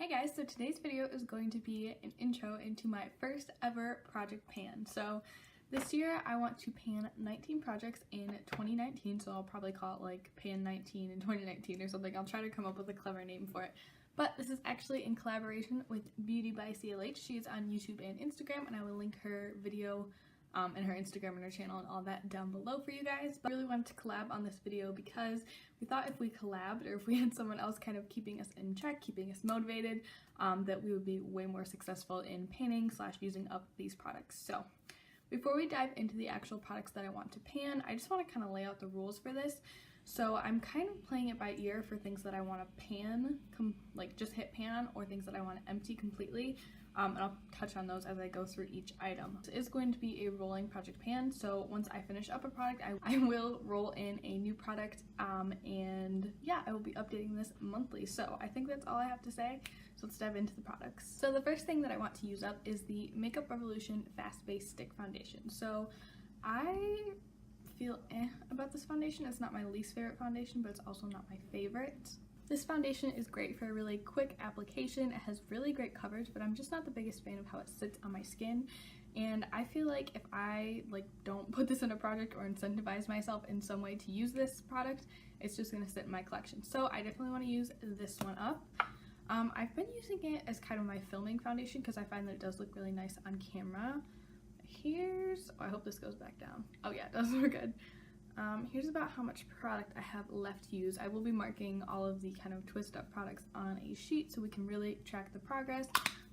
Hey guys, so today's video is going to be an intro into my first ever project pan. So this year I want to pan 19 projects in 2019, so I'll probably call it like pan 19 in 2019 or something. I'll try to come up with a clever name for it. But this is actually in collaboration with Beauty by CLH. She is on YouTube and Instagram, and I will link her video and her Instagram and her channel and all that down below for you guys. But I really wanted to collab on this video because we thought if we collabed, or if we had someone else kind of keeping us in check, keeping us motivated, that we would be way more successful in panning / using up these products. So before we dive into the actual products that I want to pan, I just want to kind of lay out the rules for this. So I'm kind of playing it by ear for things that I want to pan, like just hit pan on, or things that I want to empty completely. And I'll touch on those as I go through each item. This is going to be a rolling project pan, so once I finish up a product, I will roll in a new product, and yeah, I will be updating this monthly. So I think that's all I have to say, so let's dive into the products. So the first thing that I want to use up is the Makeup Revolution Fast Base Stick Foundation. So I feel about this foundation. It's not my least favorite foundation, but it's also not my favorite. This foundation is great for a really quick application. It has really great coverage, but I'm just not the biggest fan of how it sits on my skin. And I feel like if I don't put this in a project or incentivize myself in some way to use this product, it's just gonna sit in my collection. So I definitely want to use this one up. I've been using it as kind of my filming foundation because I find that it does look really nice on camera. I hope this goes back down. Oh yeah, it does look good. Here's about how much product I have left to use. I will be marking all of the kind of twist up products on a sheet so we can really track the progress,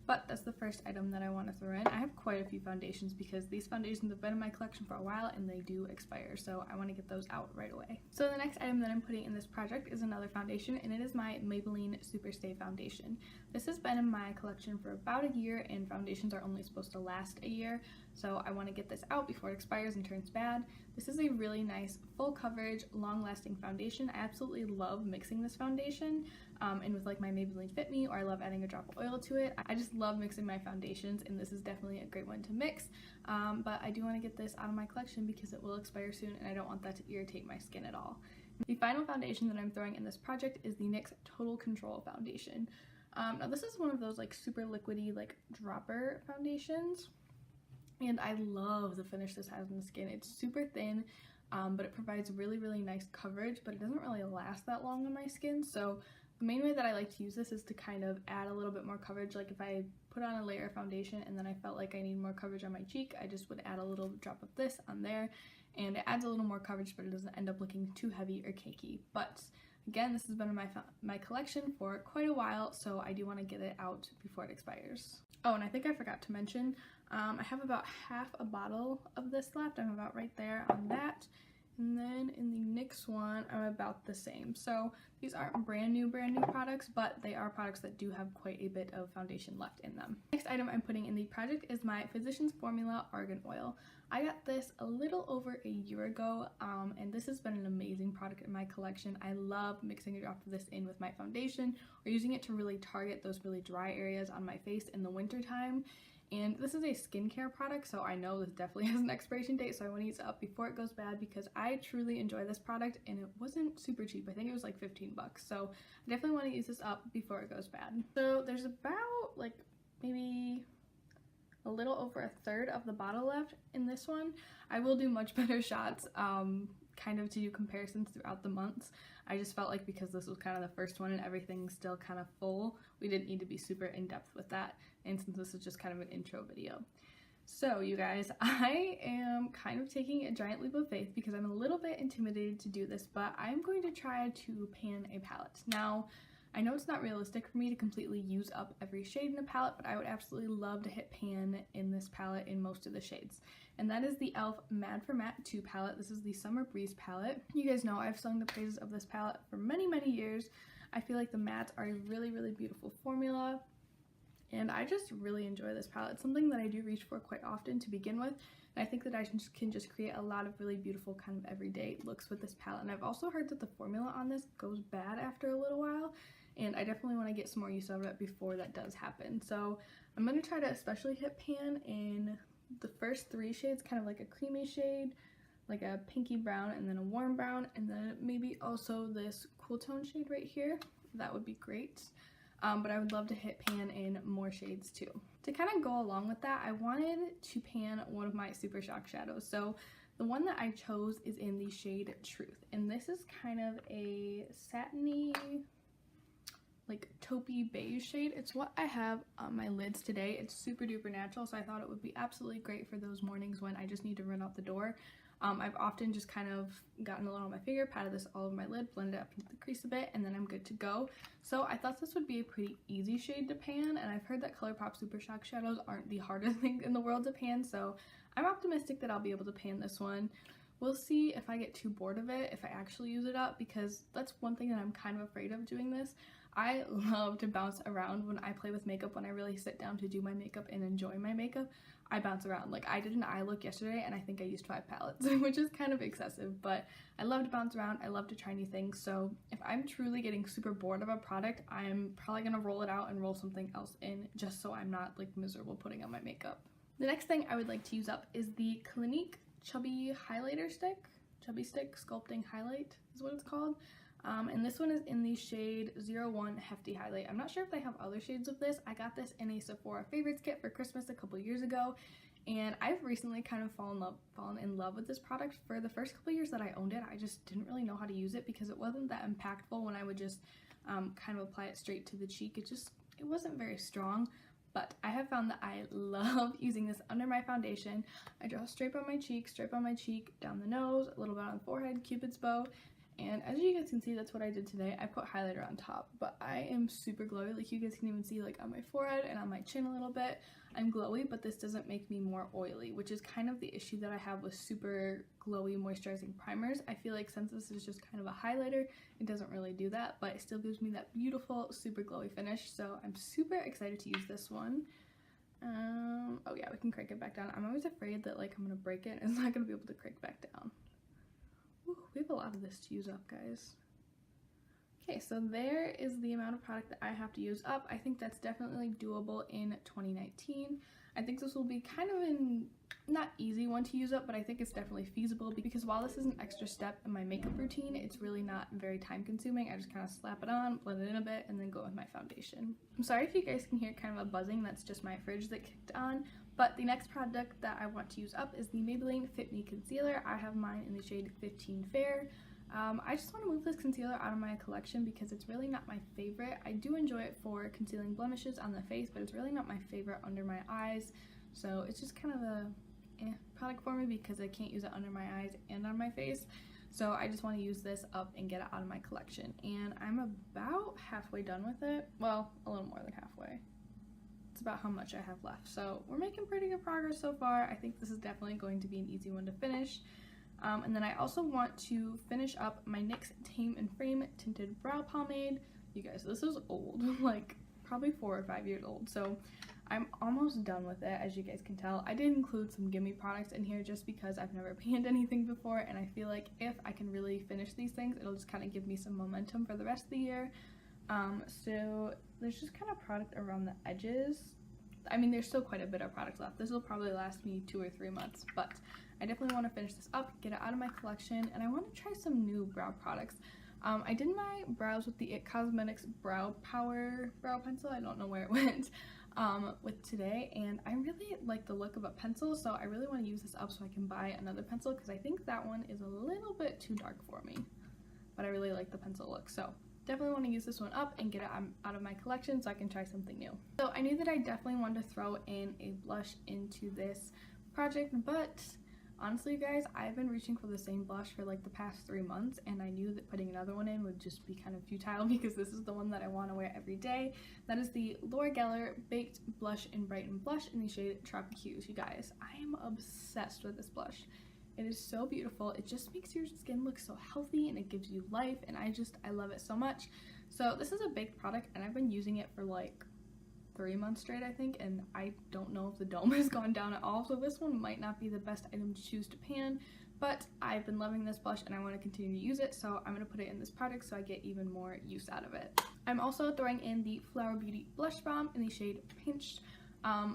but that's the first item that I want to throw in. I have quite a few foundations because these foundations have been in my collection for a while and they do expire, so I want to get those out right away. So the next item that I'm putting in this project is another foundation, and it is my Maybelline Superstay Foundation. This has been in my collection for about a year, and foundations are only supposed to last a year, so I want to get this out before it expires and turns bad. This is a really nice full coverage, long-lasting foundation. I absolutely love mixing this foundation, and with like my Maybelline Fit Me, or I love adding a drop of oil to it. I just love mixing my foundations, and this is definitely a great one to mix. But I do want to get this out of my collection because it will expire soon, and I don't want that to irritate my skin at all. The final foundation that I'm throwing in this project is the NYX Total Control Foundation. Now this is one of those like super liquidy dropper foundations, and I love the finish this has on the skin. It's super thin, but it provides really nice coverage, but it doesn't really last that long on my skin. So the main way that I like to use this is to kind of add a little bit more coverage. Like if I put on a layer of foundation and then I felt like I need more coverage on my cheek, I just would add a little drop of this on there, and it adds a little more coverage, but it doesn't end up looking too heavy or cakey. But again, this has been in my collection for quite a while, so I do want to get it out before it expires. Oh, and I think I forgot to mention, I have about half a bottle of this left. I'm about right there on that. And then in the NYX one, I'm about the same. So these aren't brand new products, but they are products that do have quite a bit of foundation left in them. Next item I'm putting in the project is my Physicians Formula Argan Oil. I got this a little over a year ago, and this has been an amazing product in my collection. I love mixing a drop of this in with my foundation, or using it to really target those really dry areas on my face in the winter time. And this is a skincare product, so I know this definitely has an expiration date, so I want to use it up before it goes bad because I truly enjoy this product, and it wasn't super cheap. I think it was like 15 bucks, so I definitely want to use this up before it goes bad. So there's about maybe a little over a third of the bottle left in this one. I will do much better shots kind of to do comparisons throughout the months. I just felt like because this was kind of the first one and everything's still kind of full, we didn't need to be super in-depth with that, and since this is just kind of an intro video. So you guys, I am kind of taking a giant leap of faith because I'm a little bit intimidated to do this, but I'm going to try to pan a palette. Now, I know it's not realistic for me to completely use up every shade in a palette, but I would absolutely love to hit pan in this palette in most of the shades. And that is the e.l.f. Mad for Matte 2 palette. This is the Summer Breeze palette. You guys know I've sung the praises of this palette for many years. I feel like the mattes are a really beautiful formula, and I just really enjoy this palette. It's something that I do reach for quite often to begin with, and I think that I can just create a lot of really beautiful kind of everyday looks with this palette. And I've also heard that the formula on this goes bad after a little while, and I definitely want to get some more use out of it before that does happen. So I'm going to try to especially hit pan in the first 3 shades, kind of like a creamy shade, like a pinky brown, and then a warm brown, and then maybe also this cool tone shade right here. That would be great. but I would love to hit pan in more shades too. To kind of go along with that, I wanted to pan one of my Super Shock shadows. So the one that I chose is in the shade Truth, and this is kind of a satiny, like taupey beige shade. It's what I have on my lids today. It's super duper natural, so I thought it would be absolutely great for those mornings when I just need to run out the door. I've often just kind of gotten a little on my finger, patted this all over my lid, blended it up into the crease a bit, and then I'm good to go. So I thought this would be a pretty easy shade to pan, and I've heard that ColourPop Super Shock shadows aren't the hardest thing in the world to pan, so I'm optimistic that I'll be able to pan this one. We'll see if I get too bored of it, if I actually use it up, because that's one thing that I'm kind of afraid of doing this. I love to bounce around when I play with makeup. When I really sit down to do my makeup and enjoy my makeup, I bounce around. Like, I did an eye look yesterday and I think I used 5 palettes, which is kind of excessive, but I love to bounce around. I love to try new things. So if I'm truly getting super bored of a product, I'm probably gonna roll it out and roll something else in, just so I'm not like miserable putting on my makeup. The next thing I would like to use up is the Clinique Chubby Highlighter Stick. Chubby Stick Sculpting Highlight is what it's called. And this one is in the shade 01 Hefty Highlight. I'm not sure if they have other shades of this. I got this in a Sephora Favorites kit for Christmas a couple years ago, and I've recently kind of fallen in love with this product. For the first couple years that I owned it, I just didn't really know how to use it because it wasn't that impactful when I would just kind of apply it straight to the cheek. It wasn't very strong, but I have found that I love using this under my foundation. I draw straight on my cheek, down the nose, a little bit on the forehead, Cupid's bow. And as you guys can see, that's what I did today. I put highlighter on top, but I am super glowy. Like, you guys can even see, like, on my forehead and on my chin a little bit, I'm glowy, but this doesn't make me more oily, which is kind of the issue that I have with super glowy moisturizing primers. I feel like since this is just kind of a highlighter, it doesn't really do that, but it still gives me that beautiful, super glowy finish. So I'm super excited to use this one. Oh yeah, we can crank it back down. I'm always afraid that, like, I'm gonna break it and it's not gonna be able to crank back down. We have a lot of this to use up, guys. Okay, so there is the amount of product that I have to use up. I think that's definitely doable in 2019. I think this will be kind of an not easy one to use up, but I think it's definitely feasible because while this is an extra step in my makeup routine, it's really not very time consuming. I just kind of slap it on, blend it in a bit, and then go with my foundation. I'm sorry if you guys can hear kind of a buzzing. That's just my fridge that kicked on. But the next product that I want to use up is the Maybelline Fit Me Concealer. I have mine in the shade 15 Fair. I just want to move this concealer out of my collection because it's really not my favorite. I do enjoy it for concealing blemishes on the face, but it's really not my favorite under my eyes. So it's just kind of a product for me because I can't use it under my eyes and on my face. So I just want to use this up and get it out of my collection. And I'm about halfway done with it. Well, a little more than halfway. It's about how much I have left. So we're making pretty good progress so far. I think this is definitely going to be an easy one to finish. And then I also want to finish up my NYX Tame and Frame Tinted Brow Pomade. You guys, this is old, like probably 4 or 5 years old. So I'm almost done with it, as you guys can tell. I did include some gimme products in here just because I've never panned anything before, and I feel like if I can really finish these things, it'll just kind of give me some momentum for the rest of the year. So there's just kind of product around the edges. I mean, there's still quite a bit of product left. This will probably last me 2 or 3 months, but I definitely want to finish this up, get it out of my collection, and I want to try some new brow products. I did my brows with the IT Cosmetics Brow Power Brow Pencil. I don't know where it went. With today, and I really like the look of a pencil, so I really want to use this up so I can buy another pencil because I think that one is a little bit too dark for me, but I really like the pencil look. So definitely want to use this one up and get it out of my collection so I can try something new. So I knew that I definitely wanted to throw in a blush into this project, but honestly, guys, I've been reaching for the same blush for like the past 3 months, and I knew that putting another one in would just be kind of futile because this is the one that I want to wear every day. That is the Laura Geller Baked Blush in Brighten Blush in the shade Tropic-Hues. You guys, I am obsessed with this blush. It is so beautiful. It just makes your skin look so healthy and it gives you life, and I love it so much. So this is a baked product, and I've been using it for like 3 months straight, I think, and I don't know if the dome has gone down at all, so this one might not be the best item to choose to pan, but I've been loving this blush and I want to continue to use it, so I'm going to put it in this product so I get even more use out of it. I'm also throwing in the Flower Beauty Blush Balm in the shade Pinched.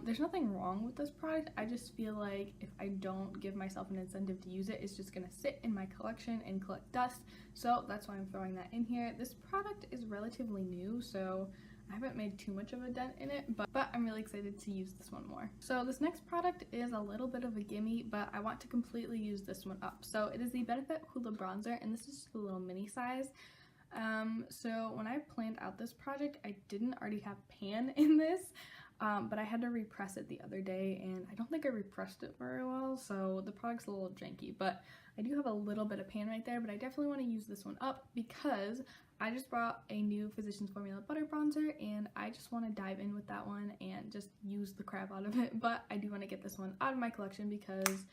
There's nothing wrong with this product. I just feel like if I don't give myself an incentive to use it, it's just going to sit in my collection and collect dust, so that's why I'm throwing that in here. This product is relatively new, so I haven't made too much of a dent in it, but I'm really excited to use this one more. So this next product is a little bit of a gimme, but I want to completely use this one up. So it is the Benefit Hoola Bronzer, and this is just a little mini size. So when I planned out this project, I didn't already have pan in this, but I had to repress it the other day, and I don't think I repressed it very well, so the product's a little janky, but I do have a little bit of pan right there. But I definitely want to use this one up because I just brought a new Physicians Formula Butter Bronzer, and I just want to dive in with that one and just use the crap out of it. But I do want to get this one out of my collection because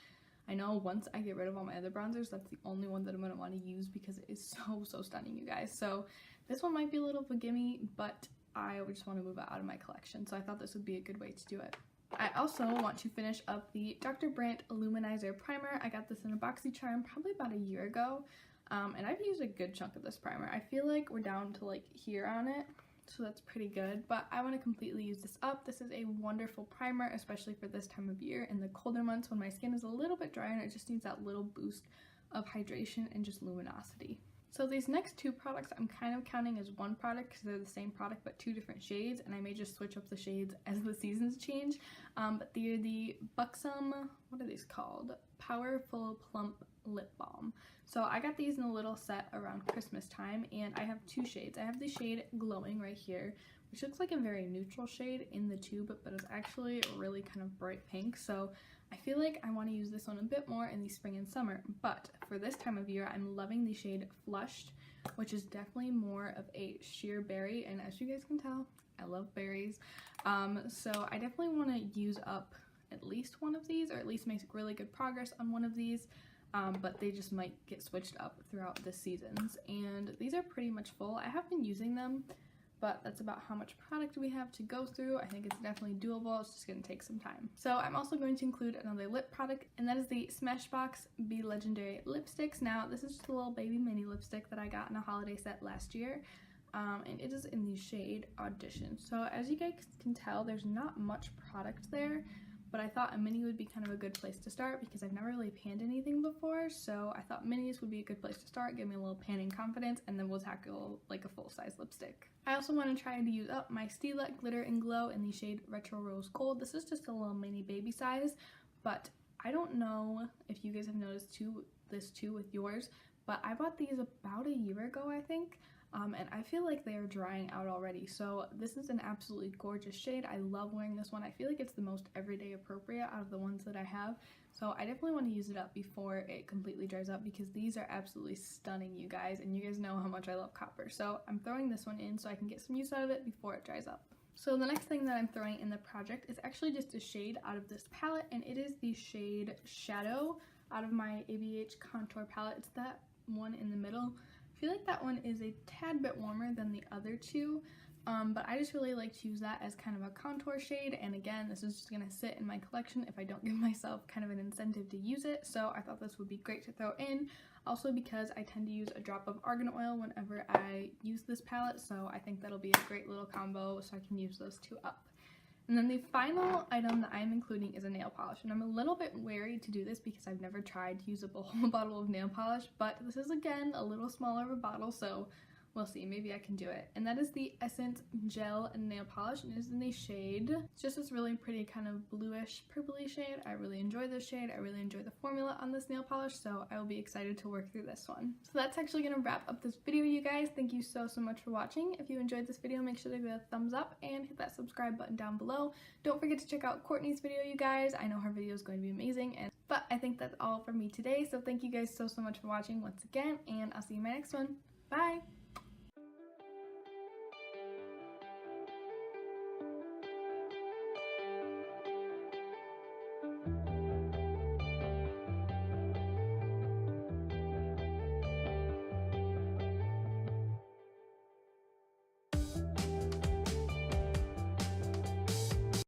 I know once I get rid of all my other bronzers, that's the only one that I'm going to want to use because it is so stunning, you guys. So this one might be a little of a gimme, but I just want to move it out of my collection. So I thought this would be a good way to do it. I also want to finish up the Dr. Brandt Illuminizer Primer. I got this in a BoxyCharm probably about a year ago. And I've used a good chunk of this primer. I feel like we're down to like here on it, so that's pretty good, but I want to completely use this up. This is a wonderful primer, especially for this time of year in the colder months when my skin is a little bit dry and it just needs that little boost of hydration and just luminosity. So these next two products I'm kind of counting as one product because they're the same product but two different shades, and I may just switch up the shades as the seasons change. But they're the Buxom, what are these called? Powerful Plump Lip Balm. So I got these in a little set around Christmas time, and I have two shades. I have the shade Glowing right here, which looks like a very neutral shade in the tube, but it's actually really kind of bright pink. So I feel like I want to use this one a bit more in the spring and summer, but for this time of year, I'm loving the shade Flushed, which is definitely more of a sheer berry, and as you guys can tell, I love berries. So I definitely want to use up at least one of these, or at least make really good progress on one of these, but they just might get switched up throughout the seasons. And these are pretty much full. I have been using them, but that's about how much product we have to go through. I think it's definitely doable. It's just going to take some time. So I'm also going to include another lip product, and that is the Smashbox Be Legendary Lipsticks. Now, this is just a little baby mini lipstick that I got in a holiday set last year, and it is in the shade Audition. So as you guys can tell, there's not much product there, but I thought a mini would be kind of a good place to start because I've never really panned anything before, so I thought minis would be a good place to start, give me a little panning confidence, and then we'll tackle like a full-size lipstick. I also want to try to use up my Stila Glitter and Glow in the shade Retro Rose Gold. This is just a little mini baby size, but I don't know if you guys have noticed this too with yours, but I bought these about a year ago, I think. And I feel like they are drying out already. So this is an absolutely gorgeous shade. I love wearing this one. I feel like it's the most everyday appropriate out of the ones that I have. So I definitely want to use it up before it completely dries up because these are absolutely stunning, you guys. And you guys know how much I love copper. So I'm throwing this one in so I can get some use out of it before it dries up. So the next thing that I'm throwing in the project is actually just a shade out of this palette. And it is the shade Shadow out of my ABH contour palette. It's that one in the middle. I feel like that one is a tad bit warmer than the other two, but I just really like to use that as kind of a contour shade, and again, this is just going to sit in my collection if I don't give myself kind of an incentive to use it, so I thought this would be great to throw in, also because I tend to use a drop of argan oil whenever I use this palette, so I think that'll be a great little combo so I can use those two up. And then the final item that I'm including is a nail polish, and I'm a little bit wary to do this because I've never tried to use up a whole bottle of nail polish, but this is again a little smaller of a bottle, so we'll see, maybe I can do it. And that is the Essence Gel Nail Polish, and it is in the shade, it's just this really pretty kind of bluish purpley shade. I really enjoy this shade. I really enjoy the formula on this nail polish, so I will be excited to work through this one. So that's actually going to wrap up this video, you guys. Thank you so much for watching. If you enjoyed this video, make sure to give it a thumbs up and hit that subscribe button down below. Don't forget to check out Courtney's video, you guys. I know her video is going to be amazing, but I think that's all from me today, so thank you guys so much for watching once again, and I'll see you in my next one. Bye!